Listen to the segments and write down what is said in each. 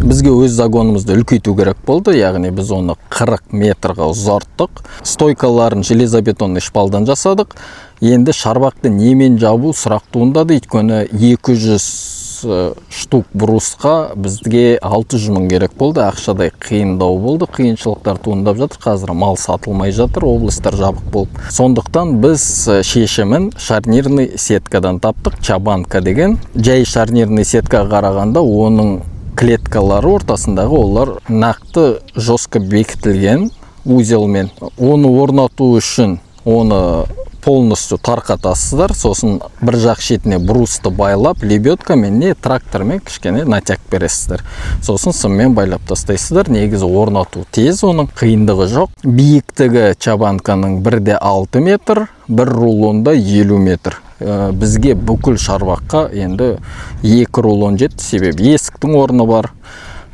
Бізге өз загонымызды үлкейту керек болды, яғни біз оны 40 метрға ұзарттық. Стойкаларын железобетонный шпалдан жасадық. Енді шарбақты немен жабу сұрақ туындады, өйткені 200 штук брусқа бізге 600 мың керек болды. Ақшадай қиындау болды, қиыншылықтар туындап жатыр. Қазір мал сатылмай жатыр, облыстар жабық болып. Сондықтан біз шешімін шарнирный сеткадан таптық. Чабанка деген. Жай шарнирный сетка қарағанда оның клеткалары ортасындағы олар нақты жестко бекітілген узелмен. Оны орнату үшін оны полностью тарқатасыздар, сосын бір жақ шетіне брусты байлап, лебедкамен не трактормен кішкене натяг бересіздер. Сосын сыммен байлап тастайсыздар. Негізі орнату тез, оның қиындығы жоқ. Биіктігі чабанканың 1,6 метр, бір рулонда 50 метр. Бізге бүкіл шарбаққа енді 2 рулон жетті, себебі есіктің орны бар.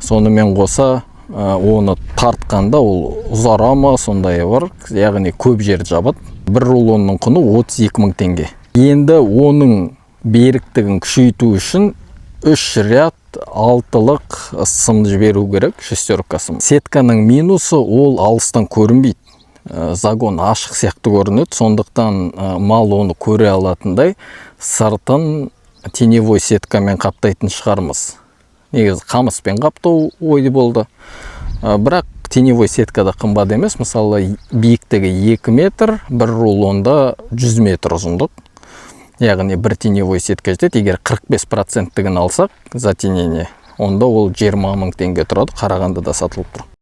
Сонымен қоса оны тартқанда ол ұзарама сондай бар, яғни көп жер жабады. Бір рулонның құны 32 мың теңге. Енді оның беріктігін күшейту үшін 3 ряд 6-лық сым жіберу керек, шестерка сым. Сетканың минусы ол алыстан көрінбейді. Загон ашық сияқты көрінеді, сондықтан мал оны көре алатындай сыртын теневой сеткамен қаптайтын шығармыз. Негізі қамыспен қаптау ойды болды. Бірақ теневой сеткада қымбат емес. Мысалы, биіктігі 2 метр, бір рулонда 100 метр ұзындық. Яғни бір теневой сетка жетеді. Егер 45%-тігін алсақ, затенение, онда ол 20 мың теңге тұрады. Қарағандыда сатылып тұр.